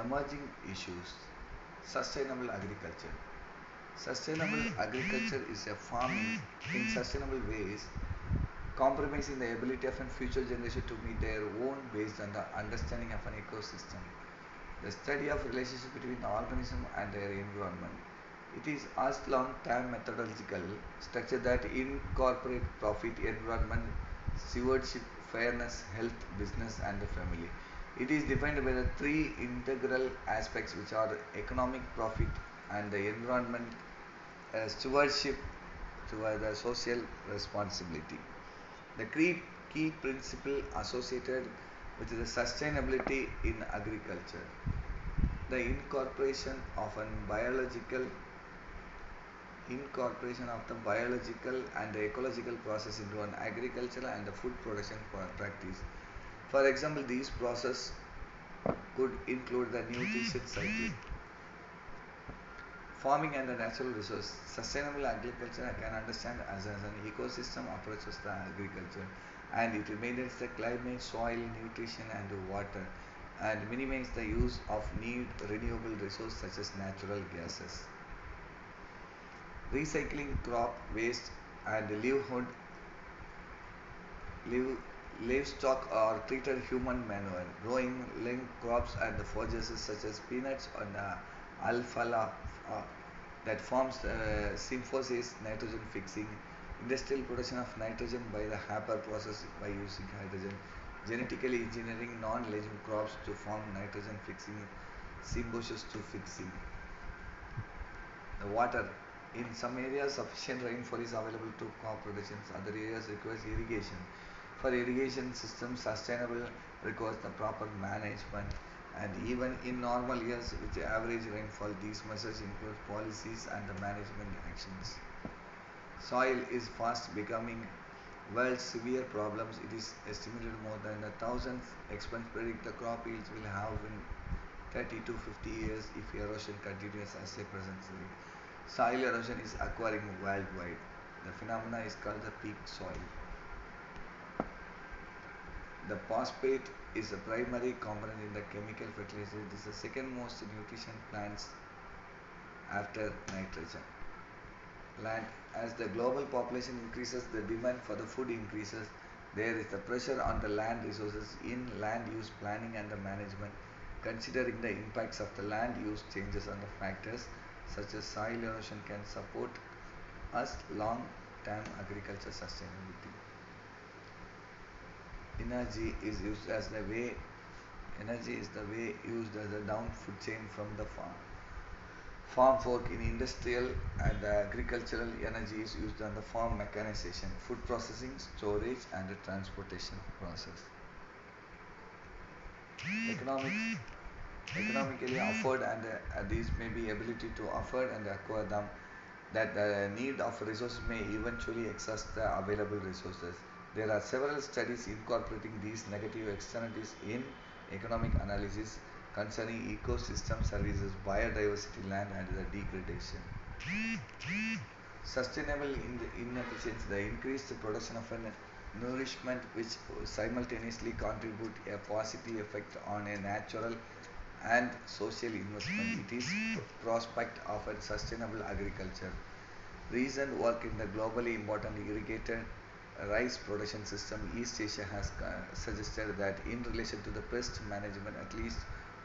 Emerging issues. Sustainable agriculture. Sustainable agriculture is a farming in sustainable ways, compromising the ability of a future generation to meet their own based on the understanding of an ecosystem. The study of relationship between the organism and their environment. It is as long-term methodological structure that incorporate profit, environment, stewardship, fairness, health, business, and the family. It is defined by the three integral aspects which are economic profit and the environment stewardship to the social responsibility. The key principle associated with the sustainability in agriculture. The incorporation of the biological and the ecological process into an agricultural and the food production practice. For example, these processes could include the nutrition cycle, farming and the natural resource. Sustainable agriculture can understand as an ecosystem approaches the agriculture, and it maintains the climate, soil, nutrition and water, and minimize the use of need renewable resources such as natural gases. Recycling crop waste and live, livestock or treated human manure, growing linked crops and the forages such as peanuts and alfalfa that forms symbiosis nitrogen fixing, industrial production of nitrogen by the Haber process by using hydrogen, genetically engineering non-legume crops to form nitrogen fixing symbiosis to fixing. The water. In some areas, sufficient rainfall is available to crop production. Other areas requires irrigation. For irrigation systems, sustainable requires the proper management. And even in normal years with the average rainfall, these measures include policies and the management actions. Soil is fast becoming world's severe problems. It is estimated more than a thousand experts predict the crop yields will have in 30 to 50 years if erosion continues as a presently. Soil erosion is occurring worldwide. The phenomena is called the peak soil. The phosphate is a primary component in the chemical fertilizer. It is the second most nutrition plants after nitrogen. Land. As the global population increases, the demand for the food increases. There is the pressure on the land resources in land use planning and the management, considering the impacts of the land use changes on the factors such as soil erosion can support us long-term agriculture sustainability. Energy is used as the way Energy is the way used as a down food chain from the farm. Farm work in industrial and agricultural energy is used on the farm mechanization, food processing, storage and the transportation process. Economics, economically offered and these may be ability to afford and acquire them that the need of resources may eventually exhaust the available resources. There are several studies incorporating these negative externalities in economic analysis concerning ecosystem services, biodiversity, land, and the degradation. Sustainable inefficiency, the increased production of nourishment which simultaneously contribute a positive effect on a natural and social investment. It is prospect of a sustainable agriculture. Recent work in the globally important irrigated rice production system East Asia has suggested that in relation to the pest management, at least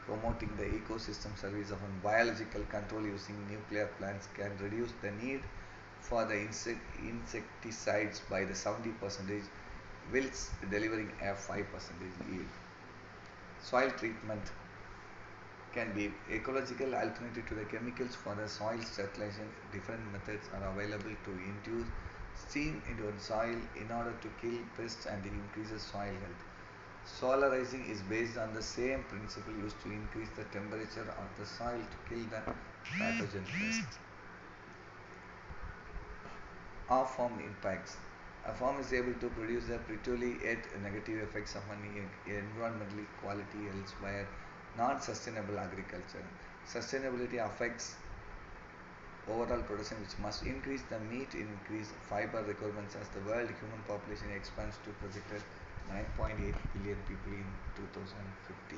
promoting the ecosystem service of a biological control using nuclear plants can reduce the need for the insecticides by the 70 percentage whilst delivering a 5 percentage yield. Soil treatment can be ecological alternative to the chemicals for the soil fertilization. Different methods are available to induce steam into the soil in order to kill pests and increases soil health. Solarizing is based on the same principle used to increase the temperature of the soil to kill the pathogen pests. Off-farm impacts. A farm is able to produce the pretty yet negative effects of an environmentally quality elsewhere, not sustainable agriculture. Sustainability affects overall production which must increase the meat increase fiber requirements as the world human population expands to projected 9.8 billion people in 2050.